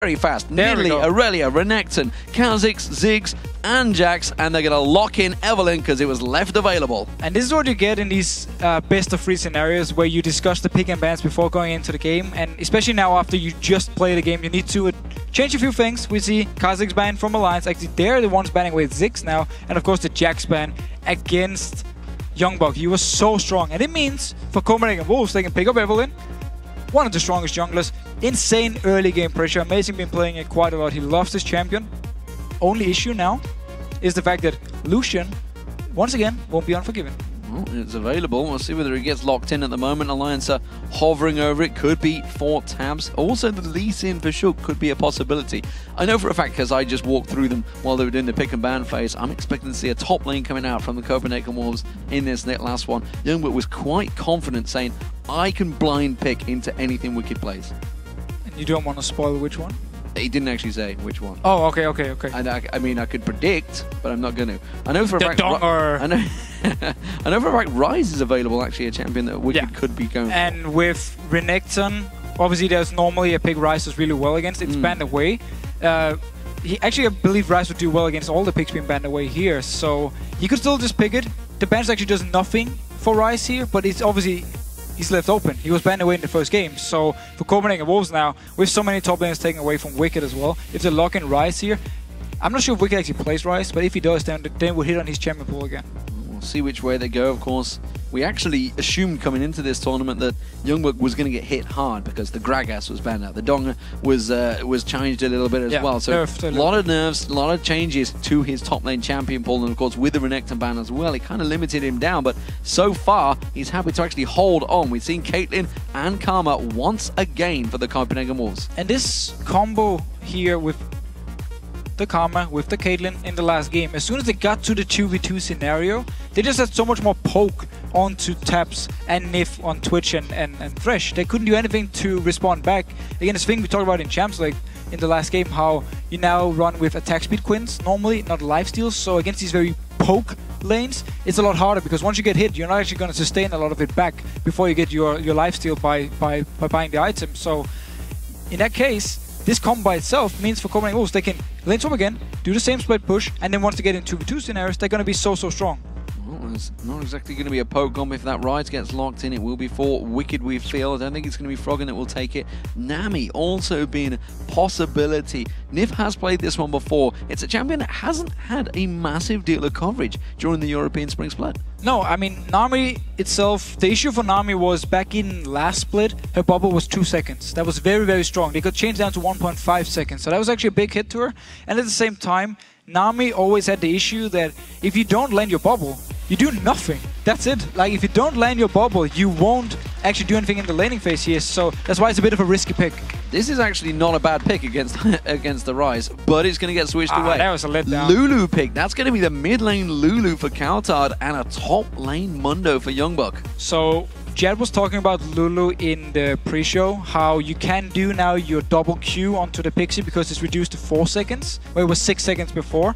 very fast. Nearly Aurelia, Renekton, Kha'Zix, Ziggs, and Jax, and they're going to lock in Evelynn because it was left available. And this is what you get in these best-of-3 scenarios where you discuss the pick and bans before going into the game. And especially now after you just play the game, you need to change a few things. We see Kha'Zix ban from Alliance. Actually, they're the ones banning with Ziggs now. And of course, the Jax ban against YoungBuck. He was so strong. And it means for Copenhagen Wolves, they can pick up Evelynn. One of the strongest junglers. Insane early game pressure. Amazing, been playing it quite a lot. He loves this champion. Only issue now is the fact that Lucian, once again, won't be unforgiven. Well, it's available. We'll see whether it gets locked in at the moment. Alliance are hovering over it. Could be for Tabzz. Also, the lease in for Shook could be a possibility. I know for a fact because I just walked through them while they were doing the pick and ban phase. I'm expecting to see a top lane coming out from the Copenhagen Wolves in this last one. YoungBuck was quite confident saying, I can blind pick into anything Wickd plays. And you don't want to spoil which one? He didn't actually say which one. Oh, okay. I mean, I could predict, but I'm not going to. I know for a fact. I know. I know for a fact. Ryze is available, actually, a champion that Wickd could be going. And for. with Renekton, obviously, there's normally a pick Ryze does really well against. It's banned away. He actually, I believe Ryze would do well against all the picks being banned away here. So he could still just pick it. The ban actually does nothing for Ryze here, but it's obviously. He's left open. He was banned away in the first game. So for Copenhagen Wolves now, with so many top lanes taken away from Wickd as well, if they lock in Ryze here, I'm not sure if Wickd actually plays Ryze, but if he does, then we'll hit on his champion pool again. We'll see which way they go, of course. We actually assumed coming into this tournament that YoungBuck was going to get hit hard because the Gragas was banned out. The Donga was changed a little bit as well. So a lot of nerfs, a lot of changes to his top lane champion pool. And of course, with the Renekton ban as well, it kind of limited him down. But so far, he's happy to actually hold on. We've seen Caitlyn and Karma once again for the Copenhagen Wolves. And this combo here with the Karma, with the Caitlyn in the last game, as soon as they got to the 2v2 scenario, they just had so much more poke onto Tabzz and Nyph on Twitch and Thresh. They couldn't do anything to respond back. Again, this thing we talked about in Champs League in the last game, how you now run with attack speed quins normally, not lifesteals. So against these very poke lanes, it's a lot harder because once you get hit, you're not actually going to sustain a lot of it back before you get your lifesteal by buying the item. So in that case, this combo by itself means for Copenhagen Wolves, they can lane swap again, do the same split push, and then once they get in 2v2 scenarios, they're going to be so strong. Well, it's not exactly going to be a poke combo. If that Ryze gets locked in, it will be for Wickd, we feel. I don't think it's going to be Froggen that will take it. Nami also being a possibility. Nyph has played this one before. It's a champion that hasn't had a massive deal of coverage during the European Spring Split. No, I mean, Nami itself, the issue for Nami was back in last split, her bubble was 2 seconds. That was very, very strong. They got changed down to 1.5 seconds. So that was actually a big hit to her. And at the same time, Nami always had the issue that if you don't land your bubble, you do nothing. That's it. Like, if you don't land your bubble, you won't actually do anything in the laning phase here. So that's why it's a bit of a risky pick. This is actually not a bad pick against the Ryze, but it's going to get switched away. That was a letdown. Lulu pick. That's going to be the mid lane Lulu for CowTard and a top lane Mundo for YoungBuck. So Jad was talking about Lulu in the pre-show, how you can do now your double Q onto the Pixie because it's reduced to 4 seconds, where it was 6 seconds before.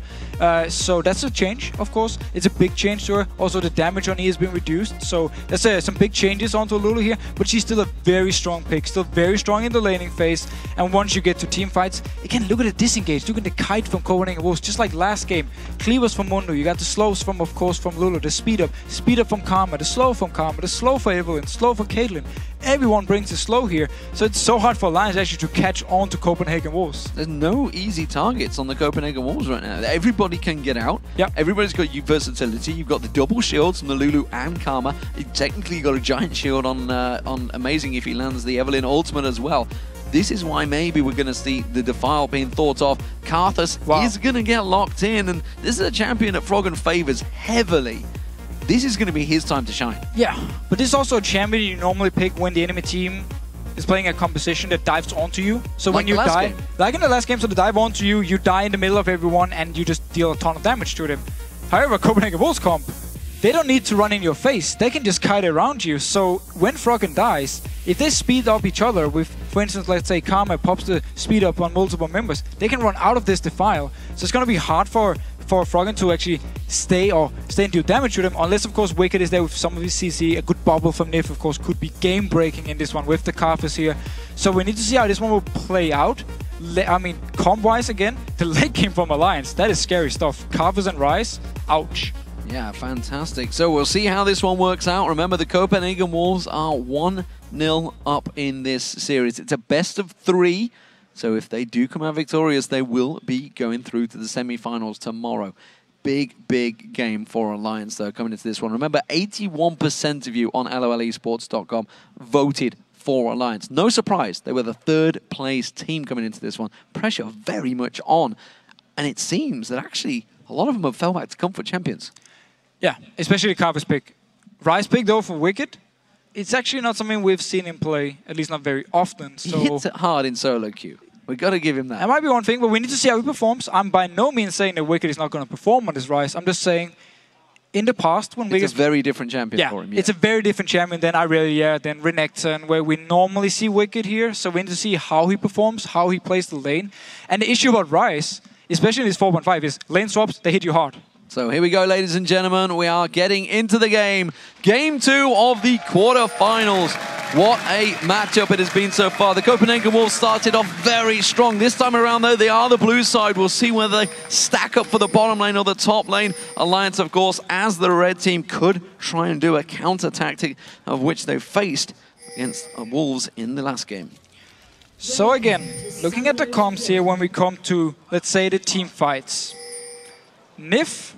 So that's a change, of course. It's a big change to her. Also, the damage on E has been reduced. So there's some big changes onto Lulu here, but she's still a very strong pick, still very strong in the laning phase. And once you get to team fights, again, look at the disengage, look at the kite from Copenhagen Wolves, just like last game. Cleavers from Mundo, you got the slows from, of course, from Lulu, the speed up from Karma, the slow from Karma, the slow for Evelynn, slow for Caitlyn. Everyone brings a slow here, so it's so hard for Alliance actually to catch on to Copenhagen Wolves. There's no easy targets on the Copenhagen Wolves right now. Everybody can get out. Yep. Everybody's got versatility. You've got the double shields from the Lulu and Karma. Technically, you got a giant shield on Amazing if he lands the Evelynn ultimate as well. This is why maybe we're going to see the Defile being thought of. Karthus is going to get locked in, and this is a champion that Froggen favors heavily. This is going to be his time to shine. Yeah, but this is also a champion you normally pick when the enemy team is playing a composition that dives onto you. So like when you die, like in the last game, so they dive onto you, you die in the middle of everyone, and you just deal a ton of damage to them. However, Copenhagen Wolves comp, they don't need to run in your face. They can just kite around you. So when Froggen dies, if they speed up each other with, for instance, let's say Karma pops the speed up on multiple members, they can run out of this Defile. So it's going to be hard for Froggen to actually stay and do damage to them, unless of course Wickd is there with some of his CC. A good bubble from Nyph of course could be game breaking in this one with the Karthus here. So we need to see how this one will play out. I mean, comp-wise again, the late game from Alliance, that is scary stuff. Karthus and Ryze, ouch. Yeah, fantastic. So we'll see how this one works out. Remember, the Copenhagen Wolves are 1-0 up in this series. It's a best of 3. So if they do come out victorious, they will be going through to the semi-finals tomorrow. Big, big game for Alliance, though, coming into this one. Remember, 81% of you on LOLesports.com voted for Alliance. No surprise, they were the 3rd place team coming into this one. Pressure very much on. And it seems that actually a lot of them have fell back to comfort champions. Yeah, especially Karthus pick. Ryze pick, though, for Wickd, it's actually not something we've seen him play, at least not very often. So he hits it hard in solo queue. We've got to give him that. That might be one thing, but we need to see how he performs. I'm by no means saying that Wickd is not going to perform on this Ryze. I'm just saying, in the past, when It's a very different champion for him. Yeah, it's a very different champion than Irelia, than Renekton, where we normally see Wickd here. So we need to see how he performs, how he plays the lane. And the issue about Ryze, especially in this 4.5, is lane swaps, they hit you hard. So here we go, ladies and gentlemen. We are getting into the game. Game 2 of the quarterfinals. What a matchup it has been so far. The Copenhagen Wolves started off very strong. This time around, though, they are the blue side. We'll see whether they stack up for the bottom lane or the top lane. Alliance, of course, as the red team, could try and do a counter tactic, of which they faced against Wolves in the last game. So again, looking at the comps here when we come to, let's say, the team fights. Nyph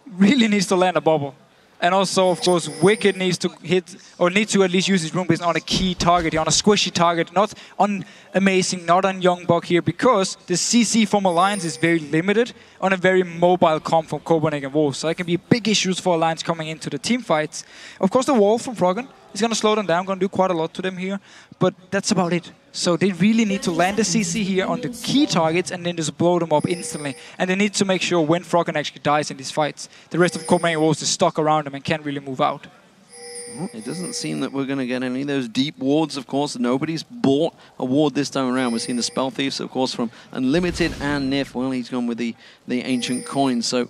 really needs to land a bubble. And also, of course, Wickd needs to hit, or needs to at least use his rune base on a key target, on a squishy target, not on Amazing, not on YoungBuck here, because the CC from Alliance is very limited on a very mobile comp from Copenhagen Wolves. So that can be big issues for Alliance coming into the team fights. Of course, the wall from Froggen is going to slow them down, going to do quite a lot to them here, but that's about it. So they really need to land the CC here on the key targets and then just blow them up instantly. And they need to make sure when Froggen actually dies in these fights, the rest of Copenhagen Wolves is stuck around them and can't really move out. Well, it doesn't seem that we're going to get any of those deep wards, of course. Nobody's bought a ward this time around. We've seen the Spell Thieves, of course, from Unlimited and Nyph. Well, he's gone with the Ancient Coin. So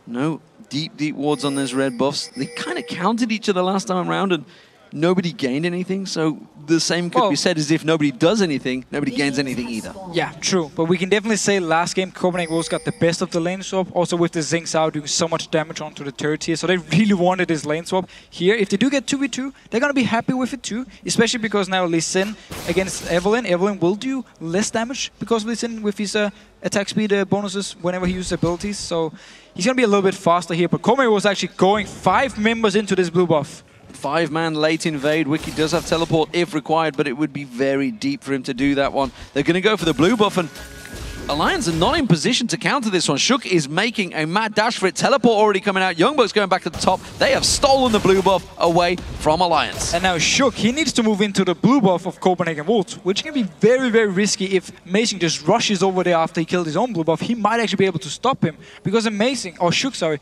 no deep wards on those red buffs. They kind of countered each other last time around, and nobody gained anything, so the same could be said as if nobody does anything, nobody gains anything either. Yeah, true. But we can definitely say last game Copenhagen Wolves got the best of the lane swap, also with the Zing Sao doing so much damage onto the turret here, so they really wanted this lane swap here. If they do get 2v2, they're going to be happy with it too, especially because now Lee Sin against Evelynn. Evelynn will do less damage because of Lee Sin with his attack speed bonuses whenever he uses abilities, so he's going to be a little bit faster here. But Copenhagen was actually going 5 members into this blue buff. 5-man late invade. Wickd does have teleport if required, but it would be very deep for him to do that one. They're going to go for the blue buff, and Alliance are not in position to counter this one. Shook is making a mad dash for it. Teleport already coming out. YoungBuck's going back to the top. They have stolen the blue buff away from Alliance. And now Shook, he needs to move into the blue buff of Copenhagen Wolves, which can be very, very risky if Amazing just rushes over there after he killed his own blue buff. He might actually be able to stop him, because Amazing, or Shook, sorry,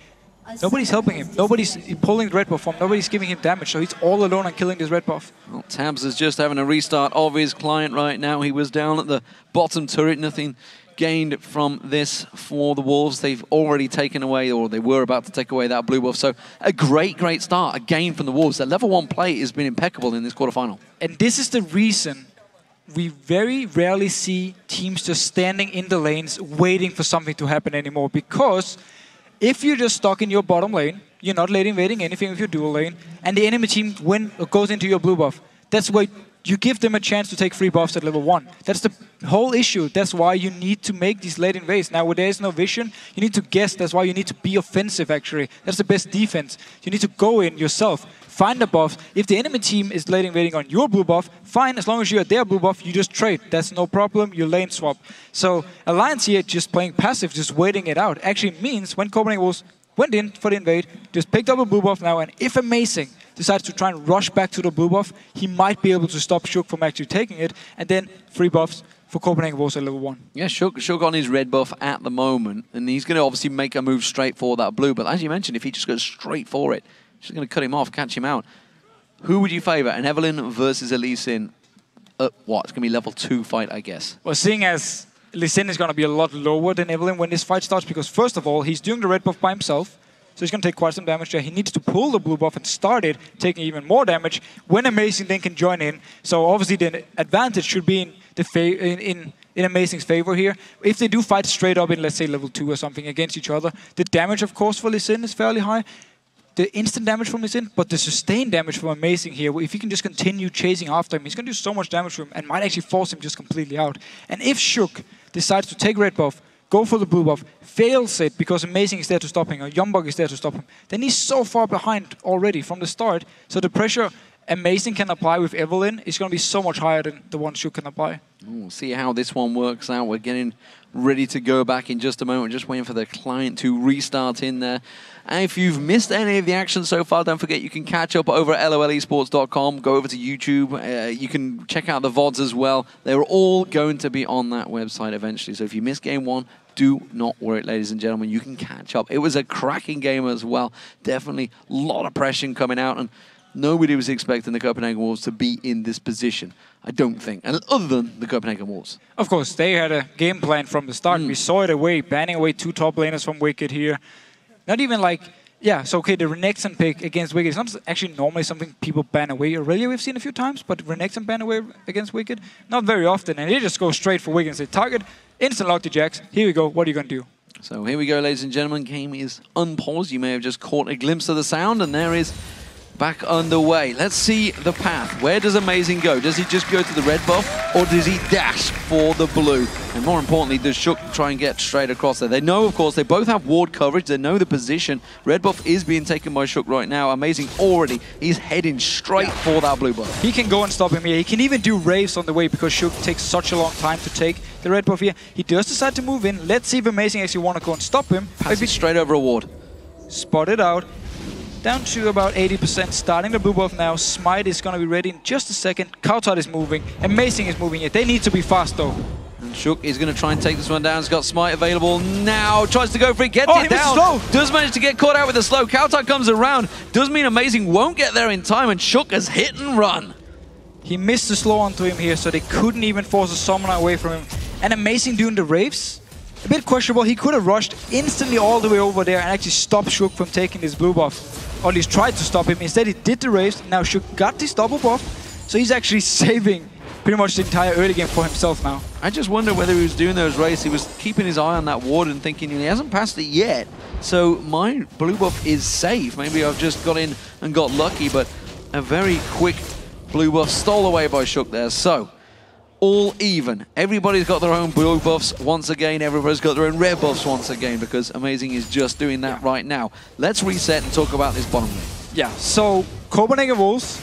nobody's helping him. Nobody's pulling the red buff from. Nobody's giving him damage, so he's all alone on killing this red buff. Well, Tabzz is just having a restart of his client right now. He was down at the bottom turret. Nothing gained from this for the Wolves. They've already taken away, or they were about to take away that blue buff. So a great start, a game from the Wolves. Their level 1 play has been impeccable in this quarterfinal. And this is the reason we very rarely see teams just standing in the lanes waiting for something to happen anymore, because if you're just stuck in your bottom lane, you're not late invading anything with your dual lane, and the enemy team goes into your blue buff, that's why you give them a chance to take free buffs at level 1. That's the whole issue. That's why you need to make these late invades. Now, where there is no vision, you need to guess. That's why you need to be offensive, actually. That's the best defense. You need to go in yourself, find the buff. If the enemy team is late invading on your blue buff, fine. As long as you're at their blue buff, you just trade. That's no problem. You lane swap. So Alliance here just playing passive, just waiting it out, actually means when Copenhagen Wolves went in for the invade, just picked up a blue buff now, and if Amazing decides to try and rush back to the blue buff, he might be able to stop Shook from actually taking it, and then free buffs for Copenhagen Wolves at level 1. Yeah, Shook on his red buff at the moment, and he's going to obviously make a move straight for that blue, but as you mentioned, if he just goes straight for it, just going to cut him off, catch him out. Who would you favour? An Evelynn versus a Lee Sin? What? It's going to be level 2 fight, I guess. Well, seeing as Lee Sin is going to be a lot lower than Evelynn when this fight starts, because first of all, he's doing the red buff by himself, so he's going to take quite some damage there. He needs to pull the blue buff and start it, taking even more damage when Amazing then can join in. So obviously the advantage should be in in Amazing's favor here. If they do fight straight up in, let's say, level 2 or something against each other, the damage, of course, for Lee Sin is fairly high. The instant damage from Lee Sin, but the sustained damage from Amazing here, if he can just continue chasing after him, he's going to do so much damage to him and might actually force him just completely out. And if Shook decides to take red buff, go for the blue buff, fails it because Amazing is there to stop him, or YoungBuck is there to stop him, then he's so far behind already from the start. So the pressure Amazing can apply with Evelynn is going to be so much higher than the one Shook can apply. We'll see how this one works out. We're getting ready to go back in just a moment. Just waiting for the client to restart in there. And if you've missed any of the action so far, don't forget you can catch up over at lolesports.com. Go over to YouTube. You can check out the VODs as well. They're all going to be on that website eventually. So if you missed game 1, do not worry, ladies and gentlemen. You can catch up. It was a cracking game as well. Definitely a lot of pressure coming out. And nobody was expecting the Copenhagen Wolves to be in this position, I don't think, and other than the Copenhagen Wolves. Of course, they had a game plan from the start. We saw it away, banning away 2 top laners from Wickd here. Not even like, yeah, so okay, the Renekton pick against Wickd is not actually normally something people ban away. Aurelia we've seen a few times, but Renekton ban away against Wickd, not very often. And they just go straight for Wickd and say, target, instant lock to Jax. Here we go, what are you going to do? So here we go, ladies and gentlemen. Game is unpaused. You may have just caught a glimpse of the sound, and there is back underway. Let's see the path. Where does Amazing go? Does he just go to the red buff, or does he dash for the blue? And more importantly, does Shook try and get straight across there? They know, of course, they both have ward coverage. They know the position. Red buff is being taken by Shook right now. Amazing already. He's heading straight for that blue buff. He can go and stop him here. He can even do raves on the way because Shook takes such a long time to take the red buff here. He does decide to move in. Let's see if Amazing actually want to go and stop him. Pass it straight over a ward. Spot it out. Down to about 80%, starting the blue buff now. Smite is going to be ready in just a second. CowTard is moving. Amazing is moving it. They need to be fast though. And Shook is going to try and take this one down. He's got Smite available now. Tries to go for it. Gets it down. Slow. Does manage to get caught out with the slow. CowTard comes around. Does mean Amazing won't get there in time. And Shook has hit and run. He missed the slow onto him here, so they couldn't even force a summoner away from him. And Amazing doing the raves. A bit questionable. He could have rushed instantly all the way over there and actually stopped Shook from taking this blue buff. Or at least tried to stop him. Instead, he did the raves. Now Shook got this double buff. So he's actually saving pretty much the entire early game for himself now. I just wonder whether he was doing those raves. He was keeping his eye on that ward and thinking he hasn't passed it yet. So my blue buff is safe. Maybe I've just got in and got lucky. But a very quick blue buff stole away by Shook there. So all even. Everybody's got their own blue buffs once again. Everybody's got their own red buffs once again because Amazing is just doing that right now. Let's reset and talk about this bottom lane. Yeah, so Copenhagen Wolves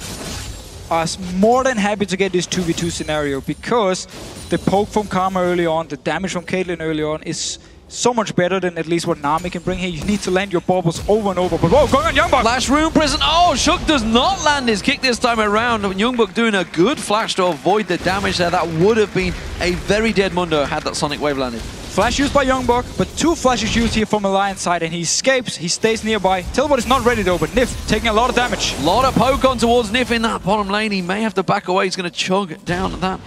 are more than happy to get this 2v2 scenario because the poke from Karma early on, the damage from Caitlyn early on is so much better than at least what Nami can bring here. You need to land your baubles over and over. But whoa, going on YoungBuck! Flash Rune Prison. Oh, Shook does not land his kick this time around. YoungBuck doing a good flash to avoid the damage there. That would have been a very dead Mundo had that Sonic Wave landed. Flash used by YoungBuck, but 2 flashes used here from Alliance side, and he escapes. He stays nearby. Teleport is not ready though, but Nyph taking a lot of damage. A lot of poke on towards Nyph in that bottom lane. He may have to back away. He's going to chug down that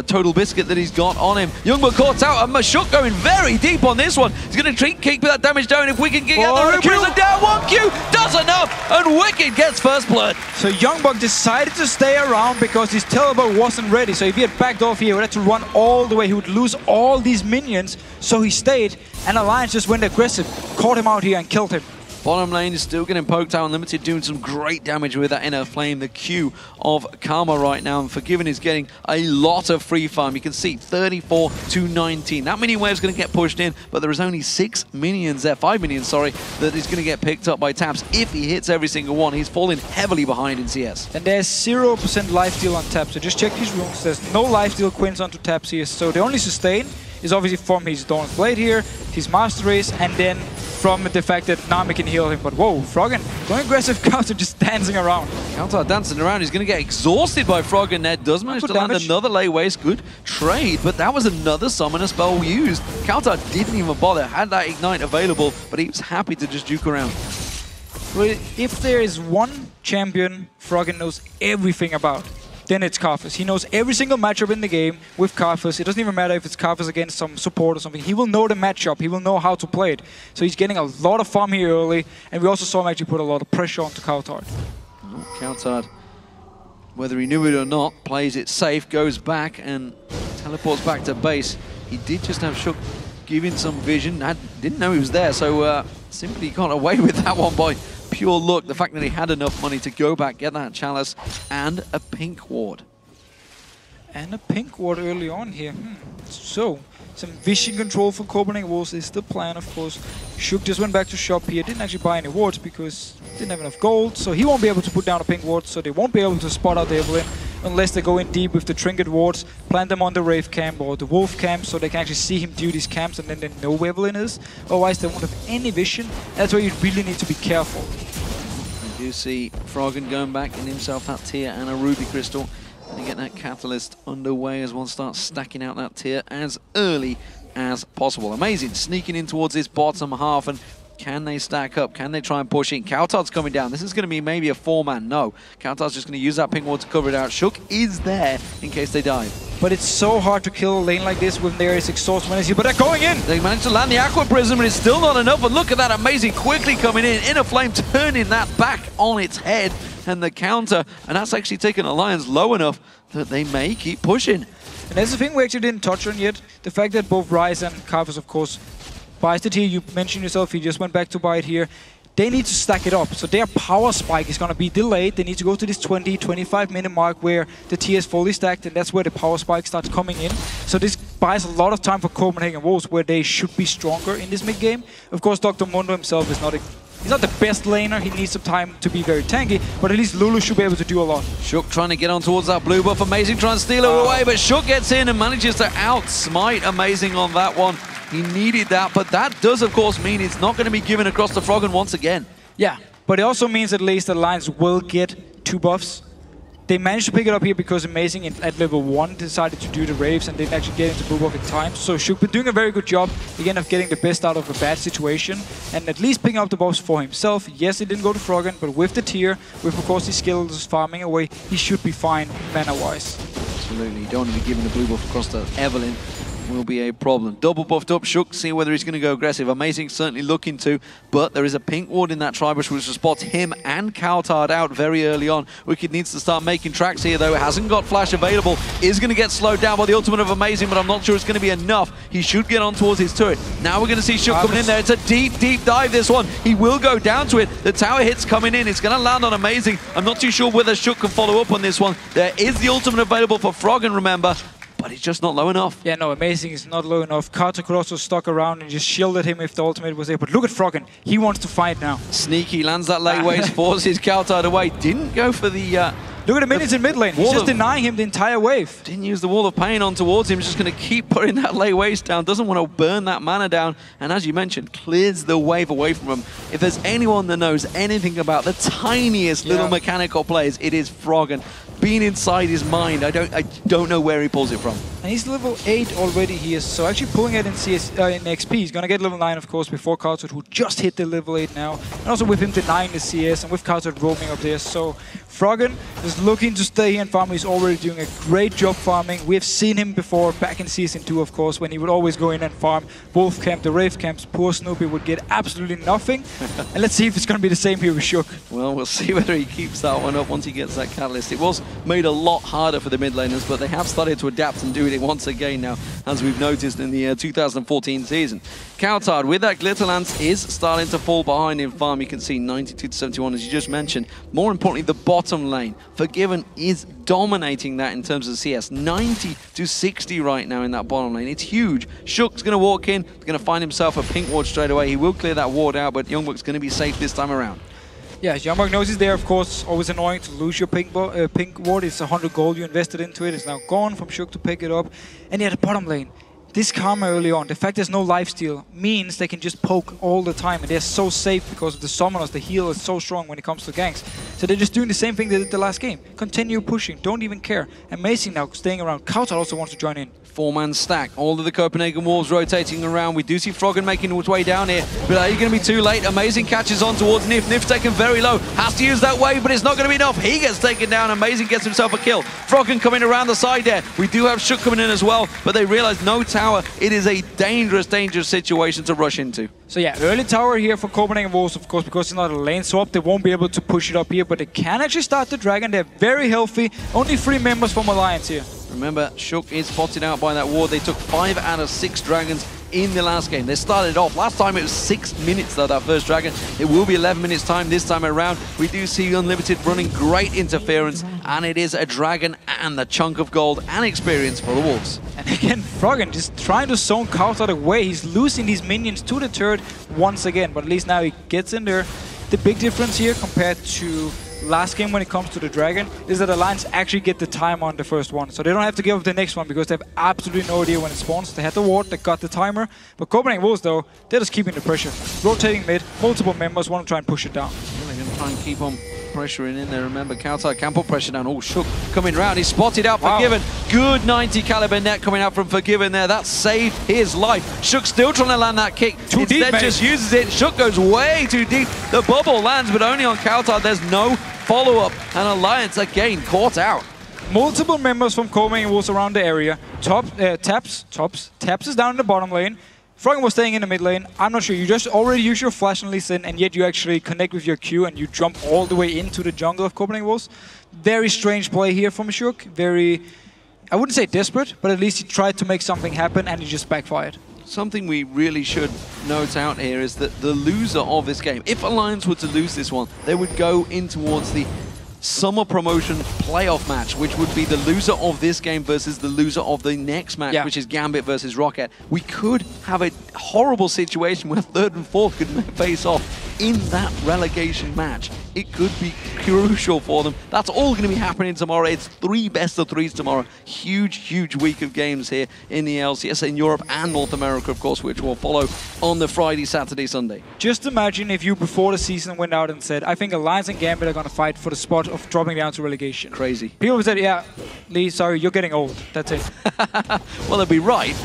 total biscuit that he's got on him. YoungBuck caught out, and Shook going very deep on this one. He's going to keep that damage down. If we can get the Rune Prison down, 1Q does enough, and Wickd gets first blood. So YoungBuck decided to stay around because his teleport wasn't ready. So if he had backed off here, he would have to run all the way. He would lose all these minions. So he stayed, and Alliance just went aggressive, caught him out here and killed him. Bottom lane is still getting poked out. Unlimited doing some great damage with that inner flame. The Q of Karma right now. And Forgiven is getting a lot of free farm. You can see 34 to 19. That mini wave's going to get pushed in, but there is only 5 minions, sorry, that is going to get picked up by Tabzz. If he hits every single one, he's falling heavily behind in CS. And there's 0% life steal on Tabzz. So just check his runes. There's no life steal quins onto Tabzz here. So the only sustain is obviously from his Dawn's Blade here, his Master Race, and then from the fact that Nami can heal him. But whoa, Froggen going aggressive, CowTard just dancing around. CowTard dancing around. He's going to get exhausted by Froggen there. Does manage to land another lay waste. Good trade, but that was another summoner spell used. CowTard didn't even bother. Had that ignite available, but he was happy to just juke around. Well, if there is one champion Froggen knows everything about, then it's Karthus. He knows every single matchup in the game with Karthus. It doesn't even matter if it's Karthus against some support or something. He will know the matchup. He will know how to play it. So he's getting a lot of farm here early. And we also saw him actually put a lot of pressure onto CowTard. CowTard, whether he knew it or not, plays it safe, goes back and teleports back to base. He did just have Shook giving some vision. I didn't know he was there, so simply got away with that one by pure luck. The fact that he had enough money to go back, get that chalice, and a pink ward. And a pink ward early on here. So, some vision control for Copenhagen Wolves is the plan, of course. Shook just went back to shop here. Didn't actually buy any wards because didn't have enough gold. So he won't be able to put down a pink ward. So they won't be able to spot out the Evelynn unless they go in deep with the trinket wards, plant them on the Wraith camp or the Wolf camp so they can actually see him do these camps and then they know where Evelynn is. Otherwise they won't have any vision. That's where you really need to be careful. You do see Froggen going back in himself that tier and a ruby crystal. And get that catalyst underway as one starts stacking out that tier as early as possible. Amazing, sneaking in towards this bottom half, and can they stack up? Can they try and push in? CowTard's coming down. This is going to be maybe a 4-man. No, CowTard's just going to use that pink ward to cover it out. Shook is there in case they dive. But it's so hard to kill a lane like this when there is exhaust menace, but they're going in! They managed to land the Aqua Prism, but it's still not enough. And look at that, amazing, quickly coming in. Inner Flame turning that back on its head. And the counter, and that's actually taken Alliance low enough that they may keep pushing. And that's the thing we actually didn't touch on yet. The fact that both Ryze and Karthus, of course, buys the tier. You mentioned yourself, he just went back to buy it here. They need to stack it up. So their power spike is going to be delayed. They need to go to this 20-25 minute mark where the tier is fully stacked, and that's where the power spike starts coming in. So this buys a lot of time for Copenhagen Wolves where they should be stronger in this mid game. Of course, Dr. Mundo himself is not he's not the best laner, he needs some time to be very tanky, but at least Lulu should be able to do a lot. Shook trying to get on towards that blue buff, Amazing trying to steal her away, but Shook gets in and manages to outsmite Amazing on that one. He needed that, but that does of course mean it's not going to be given across to Froggen once again. Yeah, but it also means at least that Alliance will get 2 buffs. They managed to pick it up here because Amazing at level 1 decided to do the Raves and didn't actually get into blue buff in time. So Shook been doing a very good job, again, of getting the best out of a bad situation and at least picking up the buffs for himself. Yes, he didn't go to Froggen, but with the tier, with of course his skills farming away, he should be fine mana-wise. Absolutely, you don't want to be giving the blue buff across to Evelynn. Will be a problem. Double buffed up, Shook, see whether he's going to go aggressive. Amazing, certainly looking to, but there is a pink ward in that Tribush which spots him and CowTard out very early on. Wickd needs to start making tracks here though. It hasn't got flash available. Is going to get slowed down by the ultimate of Amazing, but I'm not sure it's going to be enough. He should get on towards his turret. Now we're going to see Shook coming in there. It's a deep, deep dive, this one. He will go down to it. The tower hit's coming in. It's going to land on Amazing. I'm not too sure whether Shook can follow up on this one. There is the ultimate available for Froggen, remember, but it's just not low enough. Yeah, no, Amazing is not low enough. CowTard could also stuck around and just shielded him if the ultimate was there. But look at Froggen. He wants to fight now. Sneaky, lands that late waste, forces CowTard away. Didn't go for the... Look at the minions in mid lane. He's just denying him the entire wave. Didn't use the wall of pain on towards him. He's just going to keep putting that late waste down. Doesn't want to burn that mana down. And as you mentioned, clears the wave away from him. If there's anyone that knows anything about the tiniest little mechanical plays, it is Froggen. Being inside his mind, I don't know where he pulls it from. And he's level 8 already here, so actually pulling it in XP. He's going to get level 9, of course, before CowTard, who just hit the level 8 now. And also with him denying the CS, and with CowTard roaming up there. So Froggen is looking to stay here and farm. He's already doing a great job farming. We have seen him before, back in Season 2, of course, when he would always go in and farm Wolf Camp, the Wraith Camps. Poor Snoopy would get absolutely nothing. And let's see if it's going to be the same here with Shook. Well, we'll see whether he keeps that one up once he gets that catalyst. It was made a lot harder for the mid laners, but they have started to adapt and doing it once again now, as we've noticed in the 2014 season. CowTard with that Glitter Lance is starting to fall behind in farm. You can see 92 to 71 as you just mentioned. More importantly, the bottom lane. Forgiven is dominating that in terms of CS. 90 to 60 right now in that bottom lane. It's huge. Shook's going to walk in, going to find himself a pink ward straight away. He will clear that ward out, but YoungBuck's going to be safe this time around. Yeah, YoungBuck knows he's there, of course. Always annoying to lose your pink ward. It's 100 gold you invested into it. It's now gone from Shook to pick it up. And yeah, the bottom lane. This Karma early on, the fact there's no lifesteal means they can just poke all the time. And they're so safe because of the summoners. The heal is so strong when it comes to ganks. So they're just doing the same thing they did the last game. Continue pushing. Don't even care. Amazing now, staying around. CowTard also wants to join in. 4-man stack. All of the Copenhagen Wolves rotating around. We do see Froggen making his way down here, but are you going to be too late? Amazing catches on towards Nyph. Nyph's taken very low. Has to use that wave, but it's not going to be enough. He gets taken down. Amazing gets himself a kill. Froggen coming around the side there. We do have Shook coming in as well, but they realize no tower. It is a dangerous, dangerous situation to rush into. So yeah, early tower here for Copenhagen Wolves, of course, because it's not a lane swap. They won't be able to push it up here, but they can actually start the dragon. They're very healthy. Only 3 members from Alliance here. Remember, Shook is spotted out by that ward. They took 5 out of 6 dragons in the last game. They started off. Last time it was 6 minutes, though, that first dragon. It will be 11 minutes time this time around. We do see Unlimited running great interference, and it is a dragon and the chunk of gold and experience for the Wolves. And again, Froggen just trying to zone CowTard away. He's losing these minions to the turret once again, but at least now he gets in there. The big difference here compared to last game when it comes to the dragon is that Alliance actually get the time on the first one. So they don't have to give up the next one because they have absolutely no idea when it spawns. They had the ward, they got the timer. But Copenhagen Wolves, though, they're just keeping the pressure. Rotating mid, multiple members want to try and push it down. Yeah, they're going to try and keep on pressuring in there. Remember, CowTard can put pressure down. Oh, Shook coming round. He's spotted out Forgiven. Good 90 caliber net coming out from Forgiven there. That saved his life. Shook still trying to land that kick. Too deep, Instead just uses it. Shook goes way too deep. The bubble lands, but only on CowTard. There's no follow-up. And Alliance again caught out. Multiple members from Copenhagen Wolves around the area. Tabzz is down in the bottom lane. Froggen was staying in the mid lane. I'm not sure. You just already use your flash and Lee Sin, and yet you actually connect with your Q and you jump all the way into the jungle of Copenhagen Wolves. Very strange play here from Shook. Very, I wouldn't say desperate, but at least he tried to make something happen and he just backfired. Something we really should note out here is that the loser of this game, if Alliance were to lose this one, they would go in towards the summer promotion playoff match, which would be the loser of this game versus the loser of the next match, which is Gambit versus Rocket. We could have a horrible situation where 3rd and 4th could face off in that relegation match. It could be crucial for them. That's all going to be happening tomorrow. It's 3 best-of-3s tomorrow. Huge, huge week of games here in the LCS, in Europe and North America, of course, which will follow on the Friday, Saturday, Sunday. Just imagine if you, before the season, went out and said, I think Alliance and Gambit are going to fight for the spot of dropping down to relegation. Crazy. People would say, yeah, Lee, sorry, you're getting old. That's it. Well, they'd be right.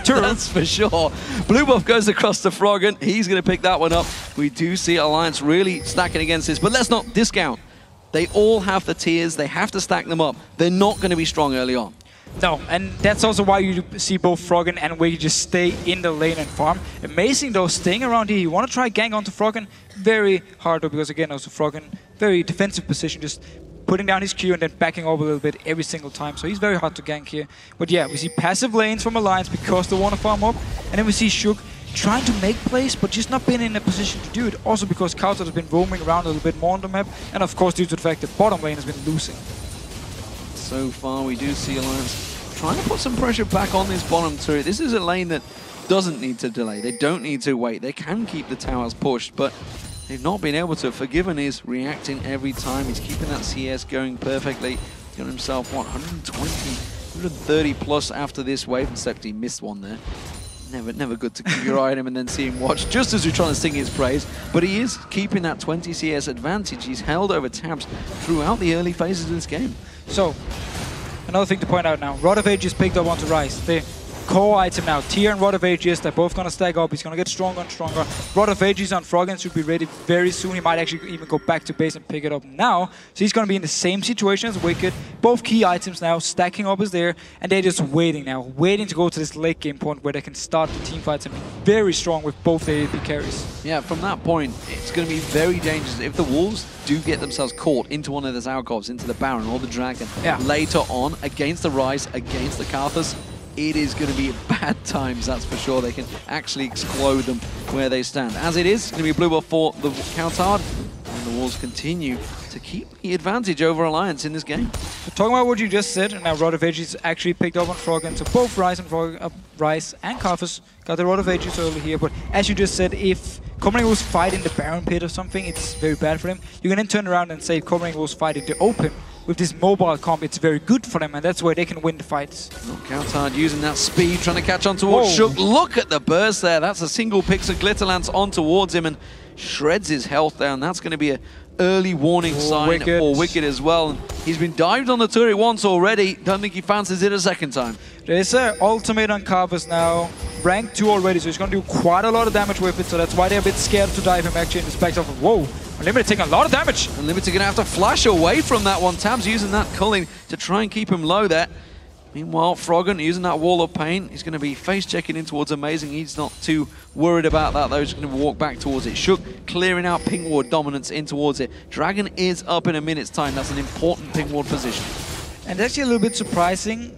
True. That's for sure. Blue buff goes across to Froggen. He's going to pick that one up. We do see Alliance really stacking against this, but let's not discount. They all have the tiers. They have to stack them up. They're not going to be strong early on. No, and that's also why you see both Froggen and Wickd just stay in the lane and farm. Amazing though, staying around here. You want to try gank onto Froggen, very hard though, because again, also Froggen, very defensive position, just putting down his Q and then backing up a little bit every single time. So he's very hard to gank here. But yeah, we see passive lanes from Alliance because they want to farm up. And then we see Shook trying to make plays, but just not being in a position to do it. Also because CowTard has been roaming around a little bit more on the map. And of course due to the fact that bottom lane has been losing. So far we do see Alliance trying to put some pressure back on this bottom turret. This is a lane that doesn't need to delay. They don't need to wait. They can keep the towers pushed, but they've not been able to. Forgiven is reacting every time. He's keeping that CS going perfectly. He's got himself, what, 120, 130 plus after this wave. Except he missed one there. Never good to keep your eye on him and then see him watch just as we're trying to sing his praise. But he is keeping that 20 CS advantage. He's held over Tabzz throughout the early phases of this game. So, another thing to point out now, Rod of Ages picked up onto Ryze. The core item now, Tier and Rod of Ages, they're both going to stack up. He's going to get stronger and stronger. Rod of Ages on Froggen should be ready very soon. He might actually even go back to base and pick it up now. So he's going to be in the same situation as Wickd. Both key items now, stacking up is there, and they're just waiting now, waiting to go to this late game point where they can start the team fights and be very strong with both the AP carries. Yeah, from that point, it's going to be very dangerous if the Wolves do get themselves caught into one of those Alcovs, into the Baron or the Dragon, later on against the Ryze, against the Karthus. It is going to be bad times, that's for sure. They can actually explode them where they stand. As it is, it's going to be a blue buff for the CowTard, and the Wolves continue to keep the advantage over Alliance in this game. So talking about what you just said, and now Rod of Ages actually picked up on Froggen, so both Ryze and Karthus got the Rod of Ages early here, but as you just said, if Copenhagen Wolves fight in the Baron pit or something, it's very bad for them. You can then turn around and say Copenhagen Wolves fight in the open. With this mobile comp, it's very good for them, and that's where they can win the fights. Oh, CowTard using that speed, trying to catch on towards Shook. Look at the burst there. That's a single picks of Glitterlance on towards him and shreds his health down. That's going to be an early warning sign for Wickd as well. And he's been dived on the turret once already. Don't think he fancies it a second time. There's an ultimate on Karthus now. Rank 2 already, so he's going to do quite a lot of damage with it, so that's why they're a bit scared to dive him actually in the back of whoa. Unlimited taking a lot of damage. Unlimited going to have to flash away from that one. Tabzz using that culling to try and keep him low there. Meanwhile, Froggen using that wall of pain. He's going to be face checking in towards Amazing. He's not too worried about that though. He's going to walk back towards it. Shook clearing out ping ward dominance in towards it. Dragon is up in a minute's time. That's an important ping ward position. And actually a little bit surprising.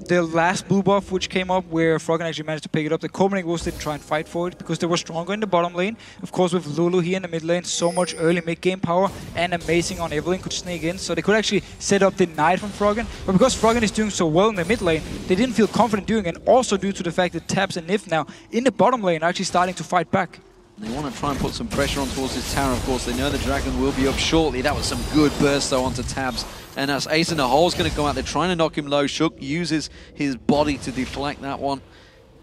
the last blue buff which came up where Froggen actually managed to pick it up. The Copenhagen Wolves didn't try and fight for it because they were stronger in the bottom lane. Of course, with Lulu here in the mid lane, so much early mid-game power and amazing on Evelyn could sneak in. So they could actually set up the Nyph from Froggen. But because Froggen is doing so well in the mid lane, they didn't feel confident doing it. And also due to the fact that Tabzz and Nyph now in the bottom lane are actually starting to fight back. They want to try and put some pressure on towards this tower, of course. They know the dragon will be up shortly. That was some good burst, though, onto Tabzz. And as Ace in the hole is going to come out, they're trying to knock him low. Shook uses his body to deflect that one.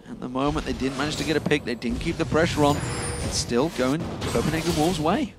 At the moment, they didn't manage to get a pick. They didn't keep the pressure on. It's still going Copenhagen Wolves' way.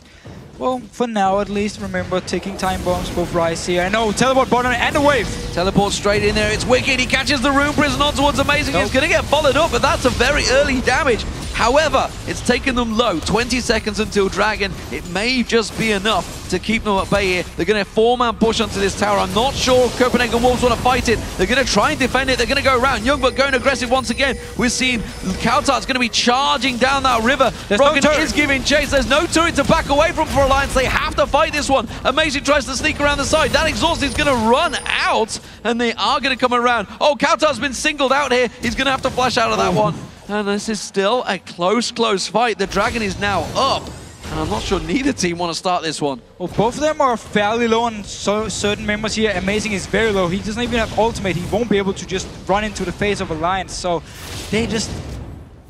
Well, for now at least, remember taking time bombs, both Rise here. And no, teleport bottom and the wave. Teleport straight in there. It's Wickd. He catches the Rune Prison on towards Amazing. Nope. He's going to get followed up, but that's a very early damage. However, it's taken them low. 20 seconds until Dragon. It may just be enough to keep them at bay here. They're going to 4-man push onto this tower. I'm not sure if Copenhagen Wolves want to fight it. They're going to try and defend it. They're going to go around. YoungBuck going aggressive once again. We're seeing CowTard's going to be charging down that river. Froggen is giving chase. There's no turret to back away from for Alliance. They have to fight this one. Amazing tries to sneak around the side. That exhaust is going to run out, and they are going to come around. Oh, CowTard's been singled out here. He's going to have to flash out of that one. And this is still a close fight. The Dragon is now up. And I'm not sure neither team want to start this one. Well, both of them are fairly low on certain members here. Amazing is very low. He doesn't even have ultimate. He won't be able to just run into the face of Alliance. So they're just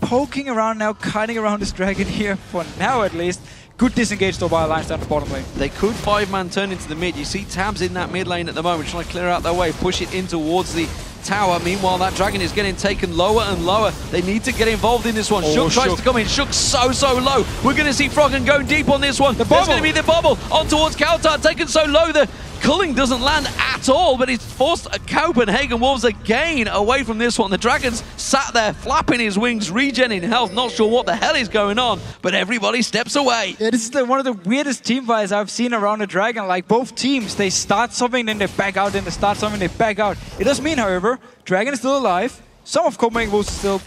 poking around now, cutting around this Dragon here, for now at least. Good disengage though by Alliance down the bottom lane. They could 5-man turn into the mid. You see Tabzz in that mid lane at the moment, trying to clear out their way, push it in towards the tower. Meanwhile, that Dragon is getting taken lower and lower. They need to get involved in this one. Shook tries to come in. Shook so low. We're going to see Froggen going deep on this one. There's going to be the bubble on towards CowTard, taken so low. The culling doesn't land at all, but he's forced Copenhagen Wolves again away from this one. The Dragon's sat there flapping his wings, regenerating health. Not sure what the hell is going on, but everybody steps away. Yeah, this is one of the weirdest team fights I've seen around the Dragon. Like, both teams, they start something, then they back out, then they start something, they back out. It does mean, however, Dragon is still alive. Some of Copenhagen Wolves are still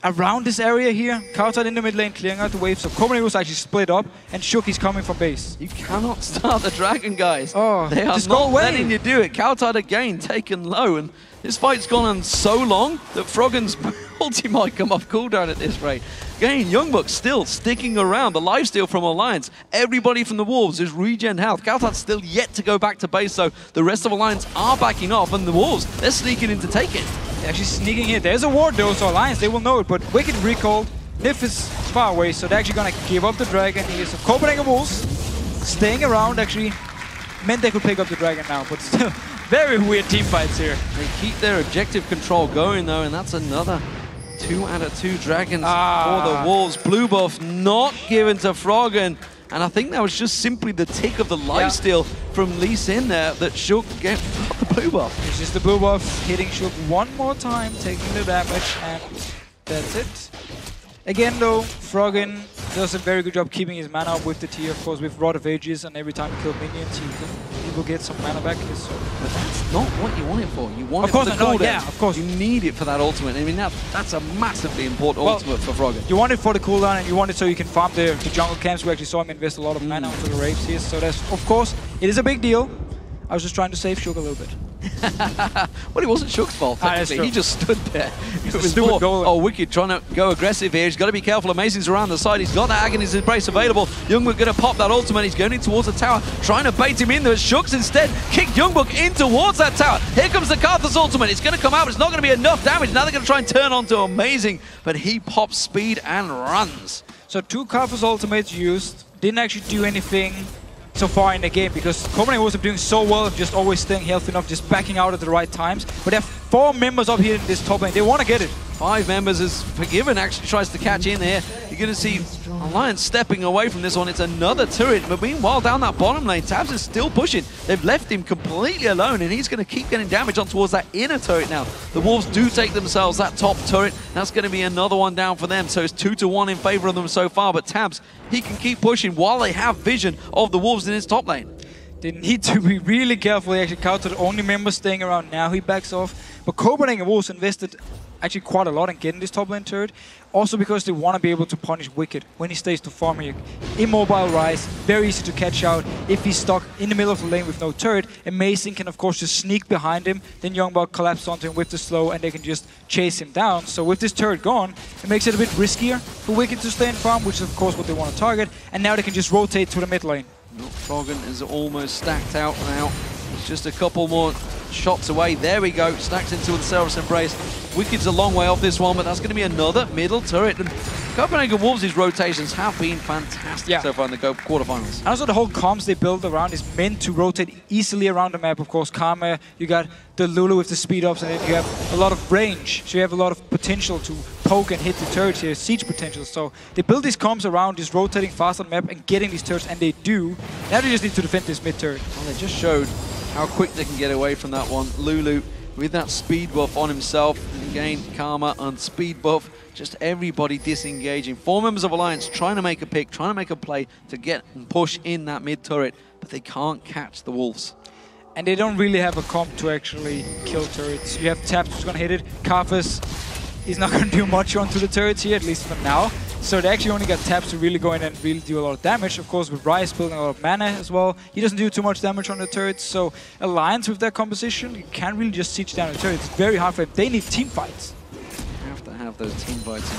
around this area here. CowTard in the mid lane, clearing out the wave. So Copenhagen Wolves actually split up, and Shook is coming from base. You cannot start the Dragon, guys. Oh, they are not letting you do it. CowTard again taken low, and this fight's gone on so long that Froggen's ulti might come off cooldown at this rate. Again, YoungBuck still sticking around. The lifesteal from Alliance. Everybody from the Wolves is regen health. CowTard's still yet to go back to base, so the rest of Alliance are backing off, and the Wolves, they're sneaking in to take it. They're actually sneaking here. There's a ward though, so Alliance, they will know it, but Wickd recalled. Nyph is far away, so they're actually gonna give up the Dragon here. So Copenhagen Wolves staying around actually meant they could pick up the Dragon now, but still very weird team fights here. They keep their objective control going though, and that's another 2 out of 2 Dragons for the Wolves. Blue buff not given to Froggen. And I think that was just simply the tick of the lifesteal from Lee Sin there that Shook got the blue buff. It's just the blue buff hitting Shook one more time, taking the damage, and that's it. Again though, Froggen does a very good job keeping his mana up with the T, of course, with Rod of Ages, and every time you kill minions, he will get some mana back. So. But that's not what you want it for. You want it for the cooldown. Yeah, of course. You need it for that ultimate. I mean, that's a massively important ultimate for Froggen. You want it for the cooldown, and you want it so you can farm the jungle camps. We actually saw him invest a lot of mana onto the rapes here. So that's, of course, it is a big deal. I was just trying to save Shook a little bit. Well, it wasn't Shook's fault, technically. He just stood there. It was more, Wickd trying to go aggressive here. He's got to be careful. Amazing's around the side. He's got that Agony's Embrace available. YoungBuck going to pop that ultimate. He's going in towards the tower, trying to bait him in there. Shook's instead kicked YoungBuck in towards that tower. Here comes the Karthus ultimate. It's going to come out, but it's not going to be enough damage. Now they're going to try and turn onto Amazing, but he pops speed and runs. So 2 Karthus ultimates used. Didn't actually do anything so far in the game, because Copenhagen Wolves are doing so well of just always staying healthy enough, just backing out at the right times. But there are 4 members up here in this top lane. They want to get it. 5 members as Forgiven actually tries to catch in here. You're going to see Alliance stepping away from this one. It's another turret. But meanwhile, down that bottom lane, Tabzz is still pushing. They've left him completely alone, and he's going to keep getting damage on towards that inner turret now. The Wolves do take themselves that top turret. That's going to be another one down for them. So it's 2-1 in favor of them so far. But Tabzz, he can keep pushing while they have vision of the Wolves in his top lane. They need to be really careful. He actually counted the only member staying around. Now he backs off. But Copenhagen Wolves invested actually quite a lot and getting this top lane turret. Also because they want to be able to punish Wickd when he stays to farm here. Immobile Rise, very easy to catch out. If he's stuck in the middle of the lane with no turret, Amazing can of course just sneak behind him, then YoungBuck collapses onto him with the slow and they can just chase him down. So with this turret gone, it makes it a bit riskier for Wickd to stay in farm, which is of course what they want to target, and now they can just rotate to the mid lane. Froggen is almost stacked out now. It's just a couple more shots away. There we go. Stacks into the Cerberus Embrace. Wicked's a long way off this one, but that's going to be another middle turret. And Copenhagen Wolves' rotations have been fantastic so far in the quarterfinals. And also the whole comms they build around is meant to rotate easily around the map. Of course, Karma, you got the Lulu with the speed ups, and then you have a lot of range. So you have a lot of potential to poke and hit the turrets here, siege potential. So they build these comms around just rotating fast on the map and getting these turrets, and they do. Now they just need to defend this mid turret. Well, they just showed how quick they can get away from that one. Lulu with that speed buff on himself. Again, Karma on speed buff. Just everybody disengaging. 4 members of Alliance trying to make a pick, trying to make a play to get and push in that mid turret, but they can't catch the Wolves. And they don't really have a comp to actually kill turrets. You have Tabzz who's going to hit it. Karthus is not going to do much onto the turrets here, at least for now. So they actually only got Tabzz to really go in and really do a lot of damage. Of course, with Ryze building a lot of mana as well, he doesn't do too much damage on the turrets. So Alliance with their composition, you can't really just siege down the turrets. It's very hard for them. They need team fights. You have to have those team fights.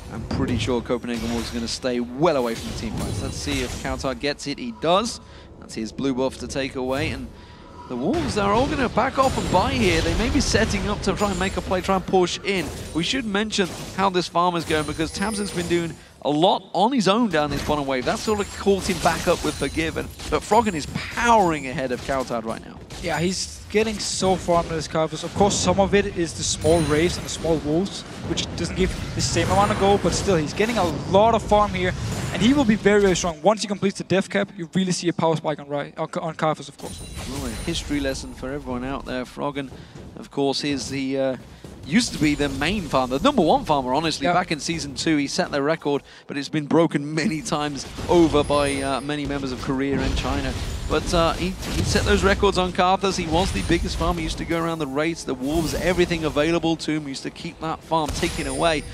And I'm pretty sure Copenhagen Wolves is going to stay well away from the team fights. Let's see if CowTard gets it. He does. That's his blue buff to take away. And the Wolves are all going to back off and buy here. They may be setting up to try and make a play, try and push in. We should mention how this farm is going because Tabzz has been doing a lot on his own down this bottom wave. That sort of caught him back up with Forgive. But Froggen is powering ahead of CowTard right now. Yeah, he's getting so far into this Karthus. Of course, some of it is the small Wraiths and the small Wolves, which doesn't give the same amount of gold, but still, he's getting a lot of farm here. And he will be very, very strong. Once he completes the death cap, you really see a power spike on Karthus, of course. Well, a history lesson for everyone out there. Froggen, of course, is the used to be the main farmer, the #1 farmer, honestly. Back in Season 2, he set the record, but it's been broken many times over by many members of Korea and China. But he set those records on Karthus. He was the biggest farmer. He used to go around the Wraiths, the Wolves, everything available to him. He used to keep that farm taken away.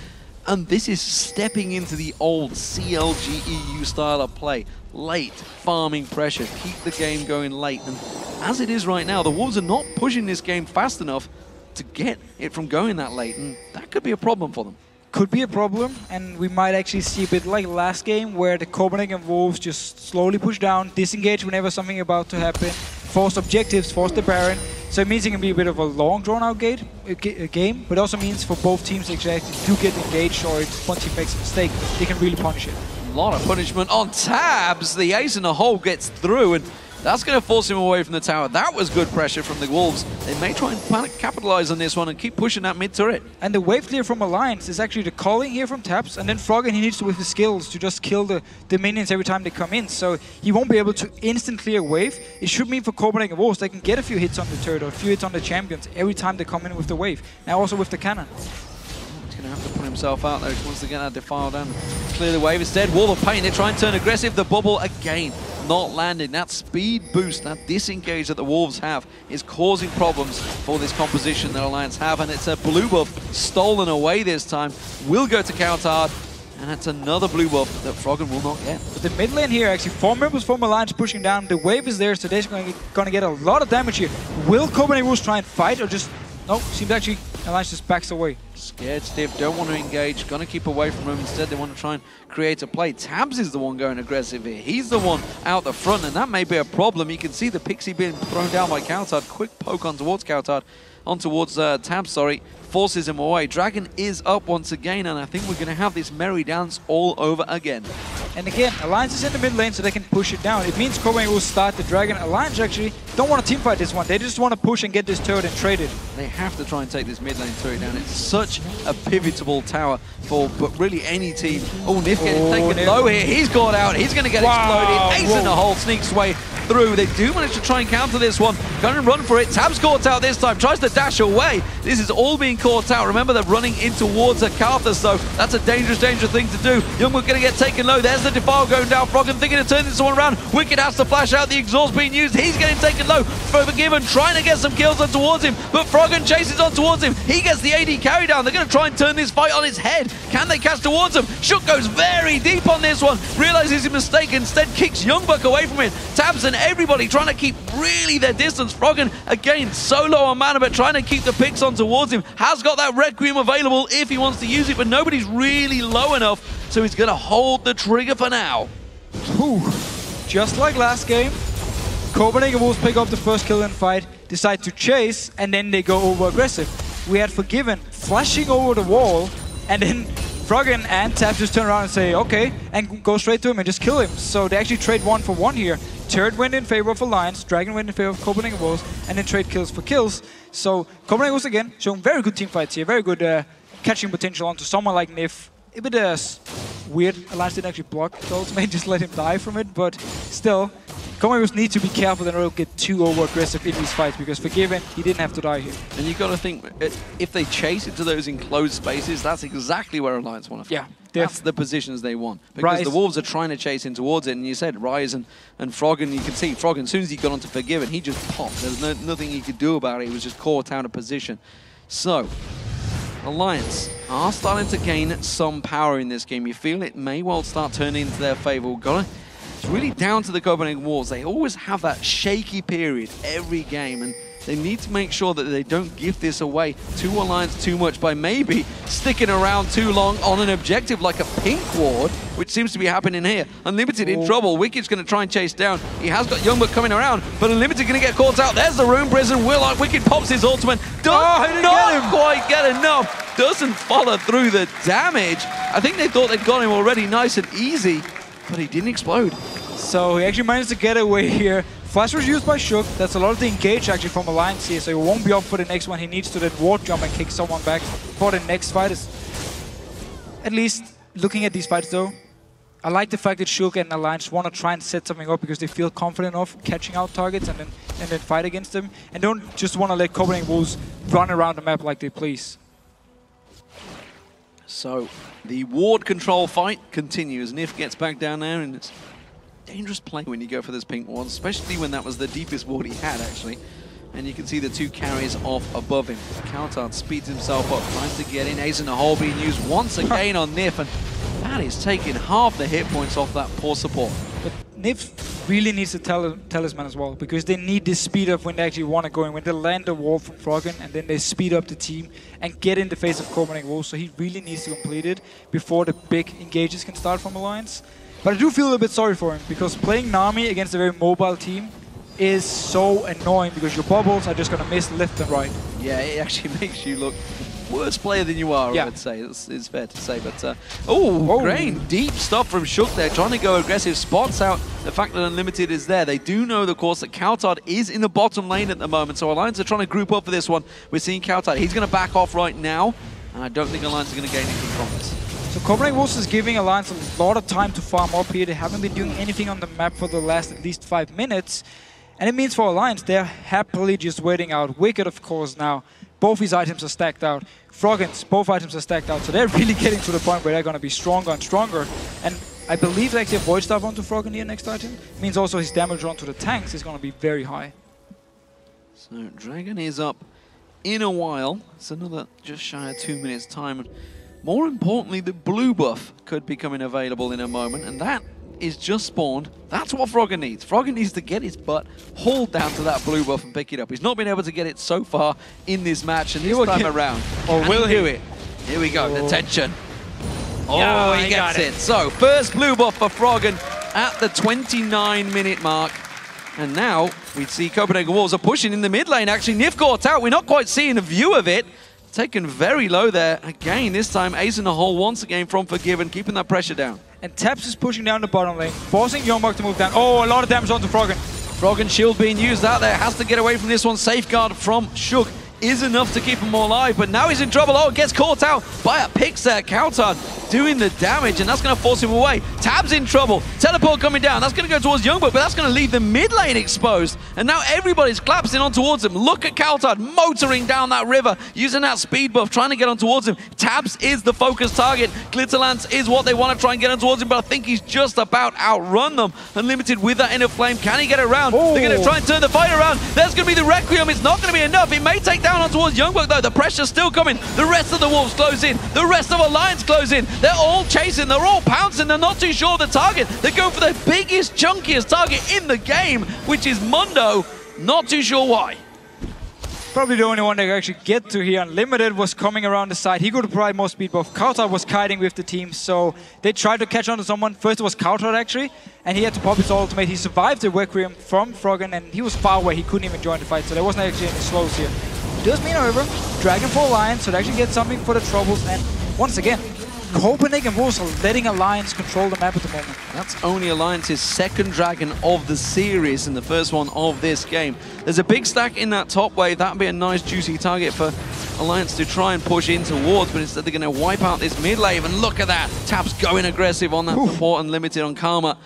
And this is stepping into the old CLG EU style of play. Late farming pressure, keep the game going late. And as it is right now, the Wolves are not pushing this game fast enough to get it from going that late. And that could be a problem for them. Could be a problem, and we might actually see a bit like last game where the Copenhagen Wolves just slowly push down, disengage whenever something about to happen, force objectives, force the Baron. So it means it can be a bit of a long drawn-out game, but also means for both teams exactly do get engaged, or if one team makes a mistake, they can really punish it. A lot of punishment on Tabzz. The ace in the hole gets through, and that's going to force him away from the tower. That was good pressure from the Wolves. They may try and capitalize on this one and keep pushing that mid turret. And the wave clear from Alliance is actually the calling here from Tabzz, and then Froggen, he needs to, with his skills, to just kill the minions every time they come in. So he won't be able to instant clear wave. It should mean for Copenhagen Wolves they can get a few hits on the turret or a few hits on the champions every time they come in with the wave. Now also with the cannon. He's going to have to put himself out there. He wants to get that defile down. Clear the wave. Instead, Wall of Pain. They try and turn aggressive. The bubble again. Not landing. That speed boost, that disengage that the Wolves have is causing problems for this composition that Alliance have, and it's a blue buff stolen away this time. Will go to CowTard, and that's another blue buff that Froggen will not get. But the mid lane here, actually 4 members from Alliance pushing down. The wave is there, so they're going to get a lot of damage here. Will Copenhagen Wolves try and fight, or just... No, seems actually Alliance just backs away. Scared stiff, don't want to engage, gonna keep away from him. Instead, they want to try and create a play. Tabzz is the one going aggressive here. He's the one out the front, and that may be a problem. You can see the Pixie being thrown down by CowTard. Quick poke on towards CowTard, on towards Tabzz, sorry. Forces him away. Dragon is up once again, and I think we're going to have this merry dance all over again. And again, Alliance is in the mid lane, so they can push it down. It means Copenhagen will start the Dragon. Alliance actually don't want to teamfight this one. They just want to push and get this turret and trade it. They have to try and take this mid lane turret down. It's such a pivotal tower for really any team. Oh, Nyph getting taken low here. He's gone out. He's going to get exploded. Ace in the hole, sneaks way through. They do manage to try and counter this one. Going to run for it. Tabzz caught out this time. Tries to dash away. This is all being caught out. Remember, they're running in towards a Karthus, though. That's a dangerous thing to do. YoungBuck going to get taken low. There's the Defile going down. Froggen thinking to turn this one around. Wickd has to flash out. The exhaust being used. He's getting taken low. Forgiven trying to get some kills on towards him, but Froggen chases on towards him. He gets the AD carry down. They're going to try and turn this fight on its head. Can they catch towards him? Shook goes very deep on this one. Realizes his mistake. Instead kicks YoungBuck away from it. Tabzz and everybody trying to keep really their distance. Froggen, again, so low on mana, but trying to keep the picks on towards him. Has got that Requiem available if he wants to use it, but nobody's really low enough, so he's going to hold the trigger for now. Whew. Just like last game, Copenhagen Wolves pick up the first kill in the fight, decide to chase, and then they go over aggressive. We had Forgiven flashing over the wall, and then Froggen and Tabzz just turn around and say, okay, and go straight to him and just kill him. So they actually trade 1 for 1 here. Turret win in favor of Alliance, Dragon win in favor of Copenhagen Wolves, and then trade kills for kills. So Copenhagen Wolves again showing very good team fights here, very good catching potential onto someone like Nyph. A bit weird, Alliance didn't actually block the ultimate, just let him die from it, but still, Copenhagen Wolves need to be careful that they don't get too over-aggressive in these fights, because Forgiven, he didn't have to die here. And you've got to think, if they chase into those enclosed spaces, that's exactly where Alliance want to fight. Yeah, that's the positions they want. Because the Wolves are trying to chase in towards it, and you said Rise and Froggen, you can see Froggen, as soon as he got onto Forgiven, he just popped. There was nothing he could do about it, he was just caught out of position. So, Alliance are starting to gain some power in this game. You feel it may well start turning into their favor. It's really down to the Copenhagen Wolves. They always have that shaky period every game, and they need to make sure that they don't give this away to Alliance too much by maybe sticking around too long on an objective like a pink ward, which seems to be happening here. Unlimited in trouble. Wickid's going to try and chase down. He has got YoungBuck coming around, but Unlimited going to get caught out. There's the Rune Prison. Wickid pops his ultimate. Does not quite get enough. Doesn't follow through the damage. I think they thought they'd got him already nice and easy, but he didn't explode. So he actually managed to get away here. Flash was used by Shook. That's a lot of the engage actually from Alliance here, so he won't be up for the next one. He needs to then ward jump and kick someone back for the next fight. At least looking at these fights though, I like the fact that Shook and Alliance want to try and set something up because they feel confident of catching out targets and then fight against them, and don't just want to let Copenhagen Wolves run around the map like they please. So the ward control fight continues. Nyph gets back down there, and it's dangerous play when you go for this pink ward, especially when that was the deepest ward he had actually. And you can see the 2 carries off above him. CowTard speeds himself up, tries to get in. Ace in the hole being used once again on Nyph, and that is taking half the hit points off that poor support. But Nyph really needs a talisman as well, because they need this speed up when they actually want to go in. When they land the wall from Froggen, and then they speed up the team and get in the face of Copenhagen Wolves. So he really needs to complete it before the big engages can start from Alliance. But I do feel a bit sorry for him, because playing Nami against a very mobile team is so annoying, because your bubbles are just going to miss left and right. Yeah, it actually makes you look worse player than you are, I would say. It's fair to say. But, oh, Grain, deep stuff from Shook there, trying to go aggressive, spots out the fact that Unlimited is there. They do know, of course, that CowTard is in the bottom lane at the moment, so Alliance are trying to group up for this one. We're seeing CowTard. He's going to back off right now, and I don't think Alliance are going to gain anything from this. So Copenhagen Wolves is giving Alliance a lot of time to farm up here. They haven't been doing anything on the map for the last at least 5 minutes. And it means for Alliance, they're happily just waiting out. Wickd, of course, now. Both his items are stacked out. Froggen's, both items are stacked out. So they're really getting to the point where they're going to be stronger and stronger. And I believe actually a Void Staff onto Froggen here next item means also his damage onto the tanks is going to be very high. So Dragon is up in a while. It's another just shy of 2 minutes time. More importantly, the blue buff could be coming available in a moment, and that is just spawned. That's what Froggen needs. Froggen needs to get his butt hauled down to that blue buff and pick it up. He's not been able to get it so far in this match, and this time around, will he do it? Here we go, the tension. Oh, yeah, he gets it. So, first blue buff for Froggen at the 29-minute mark. And now we see Copenhagen Wolves are pushing in the mid lane. Actually, Nyph got out. We're not quite seeing a view of it. Taken very low there. Again, this time Ace in the hole once again from Forgiven, keeping that pressure down. And Tabzz is pushing down the bottom lane, forcing YoungBuck to move down. Oh, a lot of damage onto Froggen. Froggen shield being used out there. Has to get away from this one. Safeguard from Shook is enough to keep him alive, but now he's in trouble. Oh, gets caught out by a picks there. CowTard doing the damage, and that's going to force him away. Tabzz in trouble. Teleport coming down. That's going to go towards YoungBuck, but that's going to leave the mid lane exposed. And now everybody's collapsing on towards him. Look at CowTard motoring down that river, using that speed buff, trying to get on towards him. Tabzz is the focus target. Glitterlance is what they want to try and get on towards him, but I think he's just about outrun them. Unlimited with that inner flame. Can he get it around? Oh. They're going to try and turn the fight around. There's going to be the Requiem. It's not going to be enough. It may take down on towards YoungBuck, though. The pressure's still coming. The rest of the Wolves close in. The rest of Alliance close in. They're all chasing. They're all pouncing. They're not too sure of the target. They're going for the biggest, chunkiest target in the game, which is Mundo. Not too sure why. Probably the only one they could actually get to here. Unlimited was coming around the side. He could provide more speed buff. CowTard was kiting with the team, so they tried to catch on to someone. First it was CowTard actually, and he had to pop his ultimate. He survived the Requiem from Froggen, and he was far away. He couldn't even join the fight, so there wasn't actually any slows here. It does mean, however, Dragon for Alliance, so they actually get something for the troubles. And once again, Copenhagen Wolves are letting Alliance control the map at the moment. That's only Alliance's second Dragon of the series and the first one of this game. There's a big stack in that top wave. That would be a nice juicy target for Alliance to try and push in towards, but instead they're going to wipe out this mid lane. And look at that. Tabzz going aggressive on that support and limited on Karma.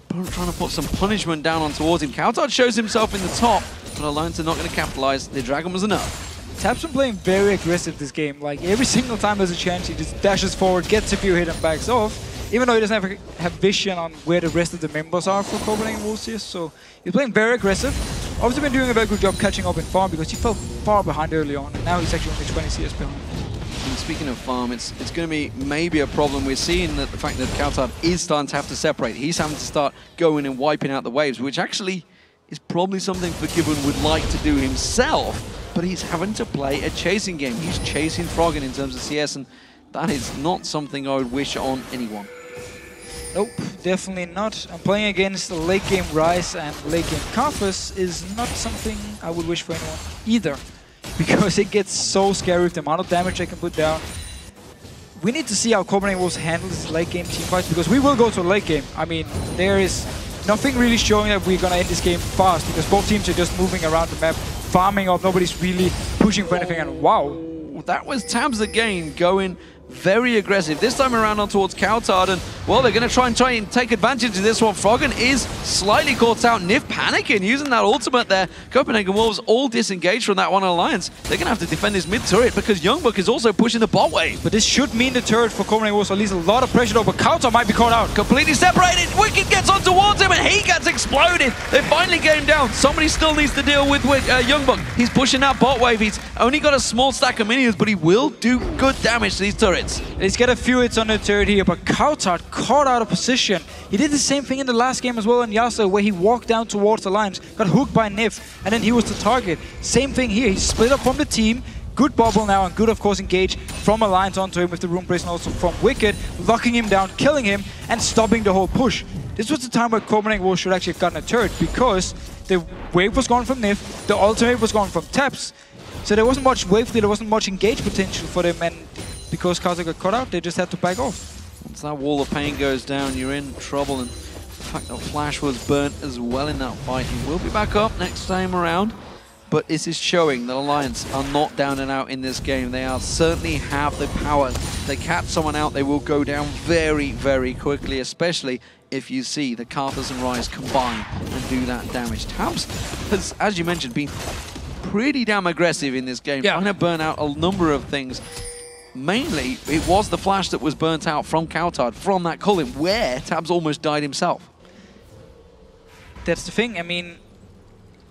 Trying to put some punishment down on towards him. CowTard shows himself in the top, but Alliance are not going to capitalize. The Dragon was enough. Tabzz been playing very aggressive this game. Like every single time there's a chance, he just dashes forward, gets a few hit and backs off. Even though he doesn't have vision on where the rest of the members are for Copenhagen Wolves here. So he's playing very aggressive. Obviously been doing a very good job catching up in farm because he fell far behind early on. And now he's actually only 20 CS behind. And speaking of farm, it's going to be maybe a problem. We're seeing that the fact that CowTard is starting to have to separate. He's having to start going and wiping out the waves, which actually is probably something Forgiven would like to do himself. But he's having to play a chasing game. He's chasing Froggen in terms of CS, and that is not something I would wish on anyone. Nope, definitely not. I'm playing against late game Rise, and late game Karthus is not something I would wish for anyone either. Because it gets so scary with the amount of damage they can put down. We need to see how Copenhagen Wolves handle this late game team fights, because we will go to a late game. I mean, there is nothing really showing that we're going to end this game fast, because both teams are just moving around the map, farming up, nobody's really pushing for anything, and wow. That was Tabzz again, going very aggressive. This time around on towards CowTard, and well, they're going to try and take advantage of this one. Froggen is slightly caught out. Nyph panicking, using that ultimate there. Copenhagen Wolves all disengaged from that one Alliance. They're going to have to defend this mid turret because YoungBuck is also pushing the bot wave. But this should mean the turret for Copenhagen Wolves at least a lot of pressure though, but CowTard might be caught out. Completely separated. Wickd gets on towards him and he gets exploded. They finally get him down. Somebody still needs to deal with YoungBuck. He's pushing that bot wave. He's only got a small stack of minions, but he will do good damage to these turrets. He's got a few hits on the turret here, but CowTard caught out of position. He did the same thing in the last game as well in Yasuo, where he walked down towards the lines, got hooked by Nyph, and then he was the target. Same thing here. He split up from the team. Good bubble now, and good, of course, engage from Alliance onto him with the Rune Prison also from Wickd, locking him down, killing him, and stopping the whole push. This was the time where Copenhagen Wolves should actually have gotten a turret, because the wave was gone from Nyph, the ultimate was gone from Tabzz, so there wasn't much wave clear, there wasn't much engage potential for them, and because CowTard got caught out, they just had to back off. Once that wall of pain goes down, you're in trouble, and the fact that Flash was burnt as well in that fight. He will be back up next time around, but this is showing that Alliance are not down and out in this game. They are certainly have the power. If they catch someone out, they will go down very, very quickly, especially if you see the Karthus and Rise combine and do that damage. Tabzz has, as you mentioned, been pretty damn aggressive in this game, trying to burn out a number of things. Mainly, it was the Flash that was burnt out from CowTard, from that Cullen, where Tabzz almost died himself. That's the thing. I mean,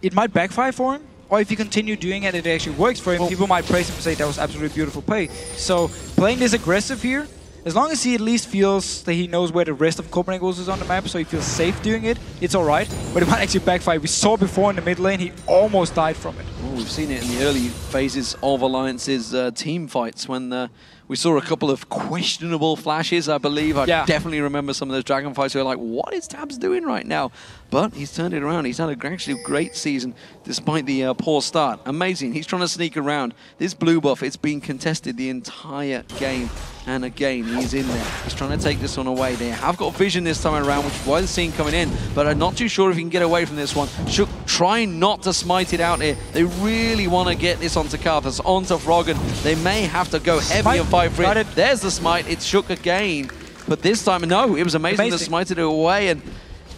it might backfire for him, or if you continue doing it, it actually works for him. Well, people might praise him and say that was absolutely beautiful play. So, playing this aggressive here, as long as he at least feels that he knows where the rest of Copenhagen Wolves is on the map, so he feels safe doing it, it's alright. But it might actually backfire. We saw before in the mid lane, he almost died from it. Well, we've seen it in the early phases of Alliance's team fights when we saw a couple of questionable flashes, I believe. I definitely remember some of those Dragon fights who were like, what is Tabzz doing right now? But he's turned it around. He's had actually a great season despite the poor start. Amazing. He's trying to sneak around. This blue buff, it's been contested the entire game. And again, he's in there. He's trying to take this one away. They have got vision this time around, which is why the scene coming in. But I'm not too sure if he can get away from this one. Shook trying not to smite it out here. They really want to get this onto Karthus, onto Froggen. They may have to go heavy and fight for it. There's the smite. It's Shook again. But this time, no, it was amazing. The smite it away. And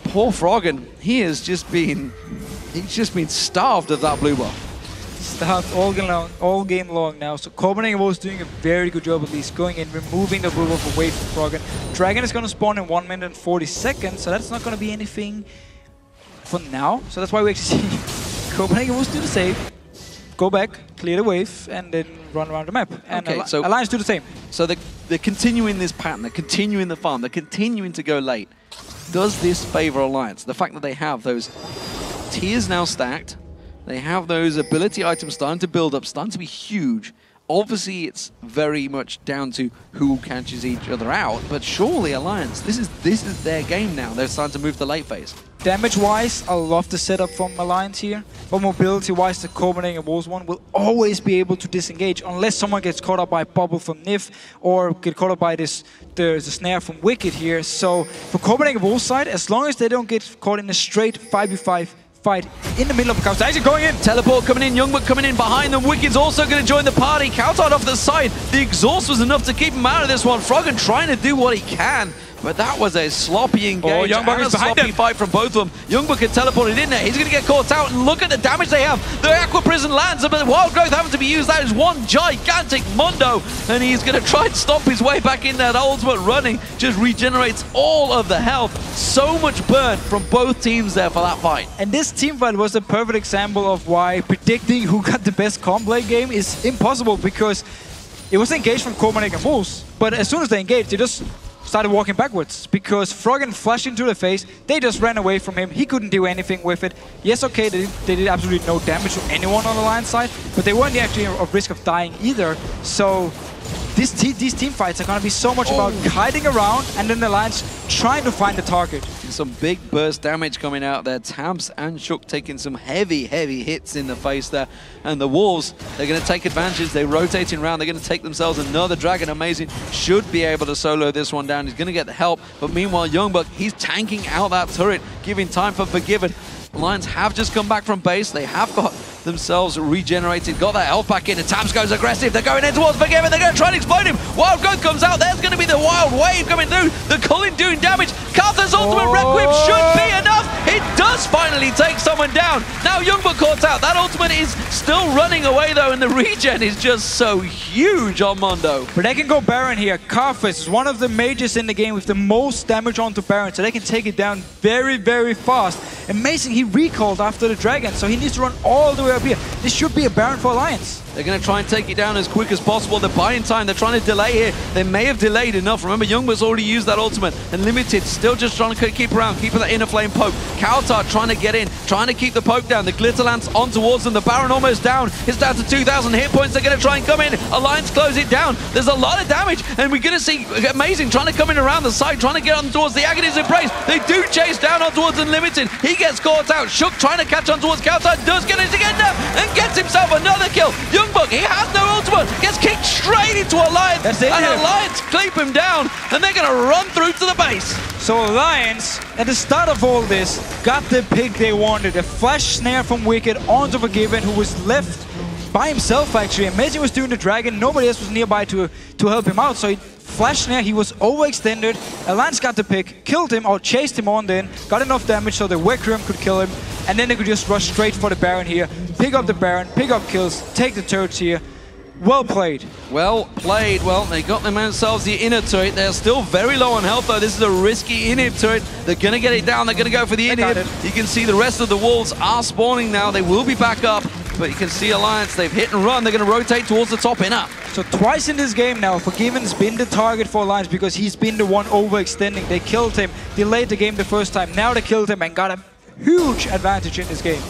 poor Froggen, he's just been starved of that blue buff. Starved all game long now. So Copenhagen Wolves doing a very good job at least going in, removing the blue buff away from Froggen. Dragon is going to spawn in 1 minute and 40 seconds, so that's not going to be anything for now. So that's why we actually see Copenhagen Wolves do the save, go back, clear the wave, and then run around the map. And so Alliance do the same. So they're continuing this pattern, they're continuing the farm, they're continuing to go late. Does this favor Alliance? The fact that they have those tiers now stacked, they have those ability items starting to build up, starting to be huge. Obviously, it's very much down to who catches each other out, but surely Alliance, this is their game now. They're starting to move to late phase. Damage-wise, I love the setup from Alliance here. But mobility-wise, the Copenhagen Wolves one will always be able to disengage unless someone gets caught up by a bubble from Nyph or get caught up by the snare from Wickd here. So for Copenhagen Wolves side, as long as they don't get caught in a straight 5v5 fight in the middle of CowTard. Actually going in. Teleport coming in. YoungBuck coming in behind them. Wickid's also going to join the party. CowTard off the side. The exhaust was enough to keep him out of this one. Froggen trying to do what he can. But that was a sloppy engage and a sloppy fight from both of them. YoungBuck had teleported in there. He's going to get caught out. And look at the damage they have. The Aqua Prison lands, but the Wild Growth having to be used. That is one gigantic Mundo. And he's going to try and stomp his way back in there. That ultimate running just regenerates all of the health. So much burn from both teams there for that fight. And this team fight was a perfect example of why predicting who got the best comp late game is impossible, because it was engaged from Copenhagen Wolves. But as soon as they engaged, they just started walking backwards, because Froggen flashed into the face. They just ran away from him. He couldn't do anything with it. Yes, okay, they did absolutely no damage to anyone on the Alliance side, but they weren't actually at risk of dying either. So these team fights are going to be so much about hiding around and then the Alliance trying to find the target. Some big burst damage coming out there. Tabzz and Shook taking some heavy hits in the face there. And the Wolves, they're going to take advantage. They're rotating around. They're going to take themselves another Dragon. Amazing. Should be able to solo this one down. He's going to get the help. But meanwhile, YoungBuck, he's tanking out that turret, giving time for Forgiven. Lions have just come back from base. They have got themselves regenerated, got that health back in, and Tabzz goes aggressive. They're going in towards Forgiven. They're going to try and explode him. Wild Growth comes out. There's going to be the Wild Wave coming through. The Cullen doing damage. Karthus' ultimate Requiem should be enough. It does finally take someone down. Now YoungBuck caught out. That ultimate is still running away though, and the regen is just so huge on Mondo. But they can go Baron here. Karthus is one of the mages in the game with the most damage onto Baron, so they can take it down very fast. Amazing, he recalled after the Dragon, so he needs to run all the way up here. This should be a Baron for Alliance. They're going to try and take it down as quick as possible. They're buying time. They're trying to delay here. They may have delayed enough. Remember, YoungBuck's already used that ultimate. And Limited still just trying to keep around, keeping that inner flame poke. CowTard trying to get in, trying to keep the poke down. The Glitter Lance on towards them. The Baron almost down. It's down to 2,000 hit points. They're going to try and come in. Alliance close it down. There's a lot of damage. And we're going to see Amazing trying to come in around the side, trying to get on towards the Agony's Embrace. They do chase down on towards Unlimited. He gets caught out. Shook trying to catch on towards CowTard. Does get it again now and gets himself another kill. YoungBuck, he has no ultimate, gets kicked straight into Alliance. That's it, and Alliance clip him down, and they're going to run through to the base. So Alliance, at the start of all this, got the pick they wanted. A flash snare from Wickd onto Forgiven, who was left by himself actually. Amazing was doing the Dragon, nobody else was nearby to help him out, so he flash snare, he was overextended. Alliance got the pick, killed him, or chased him on then, got enough damage so the Requiem could kill him, and then they could just rush straight for the Baron here, pick up the Baron, pick up kills, take the turrets here. Well played. Well played. Well, they got themselves the inner turret. They're still very low on health, though. This is a risky inhib turret. They're going to get it down. They're going to go for the inhib. You can see the rest of the Wolves are spawning now. They will be back up, but you can see Alliance. They've hit and run. They're going to rotate towards the top inner. So twice in this game now, Forgiven's been the target for Alliance because he's been the one overextending. They killed him, delayed the game the first time. Now they killed him and got a huge advantage in this game.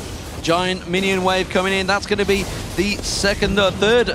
Giant minion wave coming in. That's going to be the third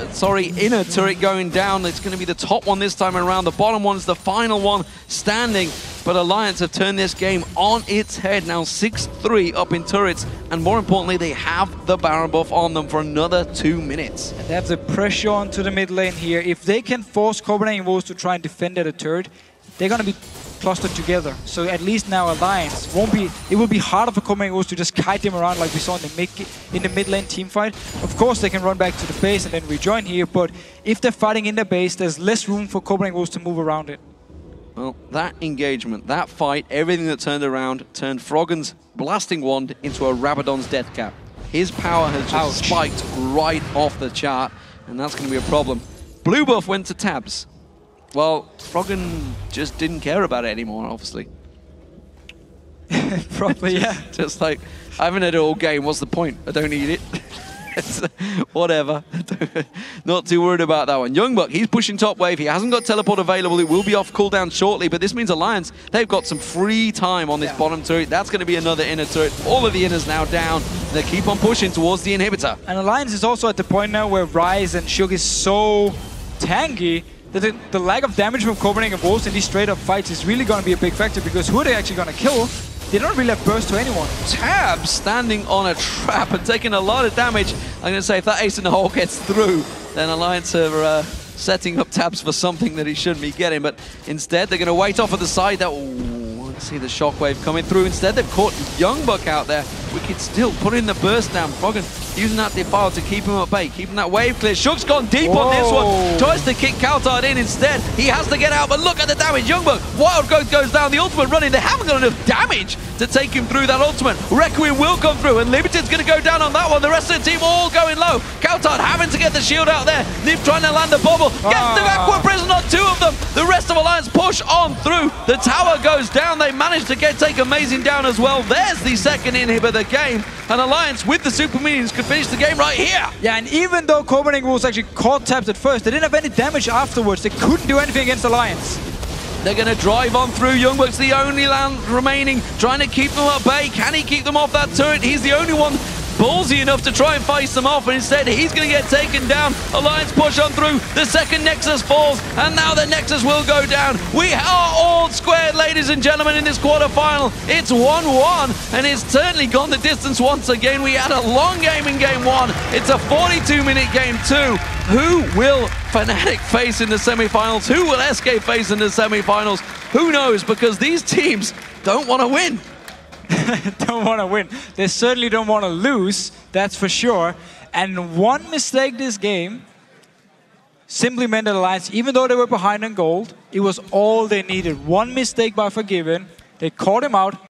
inner turret going down. It's going to be the top one this time around. The bottom one's the final one standing. But Alliance have turned this game on its head. Now 6-3 up in turrets. And more importantly, they have the Baron buff on them for another 2 minutes. And they have the pressure onto the mid lane here. If they can force Copenhagen Wolves to try and defend at a turret, they're going to be clustered together. So at least now Alliance won't be. It will be harder for Copenhagen Wolves to just kite them around like we saw in the mid lane team fight. Of course, they can run back to the base and then rejoin here. But if they're fighting in their base, there's less room for Copenhagen Wolves to move around it. Well, that engagement, that fight, everything that turned around turned Froggen's blasting wand into a Rabadon's death cap. His power has just spiked right off the chart, and that's going to be a problem. Blue buff went to Tabzz. Well, Froggen just didn't care about it anymore, obviously. Probably, yeah. Just like, I haven't had it all game, what's the point? I don't need it. Whatever. Not too worried about that one. YoungBuck, he's pushing top wave. He hasn't got teleport available. It will be off cooldown shortly, but this means Alliance, they've got some free time on this bottom turret. That's going to be another inner turret. All of the inners now down. They keep on pushing towards the inhibitor. And Alliance is also at the point now where Rise and Shug is so tanky that the lack of damage from Copenhagen Wolves in these straight-up fights is really going to be a big factor, because who are they actually going to kill? They don't really have burst to anyone. Tabzz standing on a trap and taking a lot of damage. I'm going to say if that ace in the hole gets through, then Alliance are setting up Tabzz for something that he shouldn't be getting. But instead, they're going to wait off at the side. Let's see the shockwave coming through. Instead, they've caught YoungBuck out there. Wickd still putting the burst down. Froggen using that defile to keep him at bay, keeping that wave clear. Shug's gone deep on this one. Tries to kick CowTard in instead. He has to get out, but look at the damage. YoungBuck, Wild Growth goes down. The ultimate running. They haven't got enough damage to take him through that ultimate. Requiem will come through, and Limited's going to go down on that one. The rest of the team all going low. CowTard having to get the shield out there. Nyph trying to land the bubble. Gets the Aqua Prison on two of them. The rest of Alliance push on through. The tower goes down. They managed to take Amazing down as well. There's the second inhib of the game. And Alliance with the Super Minions could finish the game right here. Yeah, and even though Copenhagen Wolves actually caught Tabzz at first, they didn't have any damage afterwards. They couldn't do anything against Alliance. They're going to drive on through. YoungBuck's the only land remaining, trying to keep them at bay. Can he keep them off that turret? He's the only one ballsy enough to try and face them off, and instead he's going to get taken down. Alliance push on through. The second Nexus falls, and now the Nexus will go down. We are all squared, ladies and gentlemen, in this quarterfinal. It's 1-1, and it's certainly gone the distance once again. We had a long game in game one. It's a 42-minute game two. Who will Fnatic face in the semi-finals? Who will SK face in the semi-finals? Who knows, because these teams don't want to win. Don't want to win. They certainly don't want to lose, that's for sure. And one mistake this game simply meant that Alliance, even though they were behind on gold, it was all they needed. One mistake by Forgiven, they caught him out.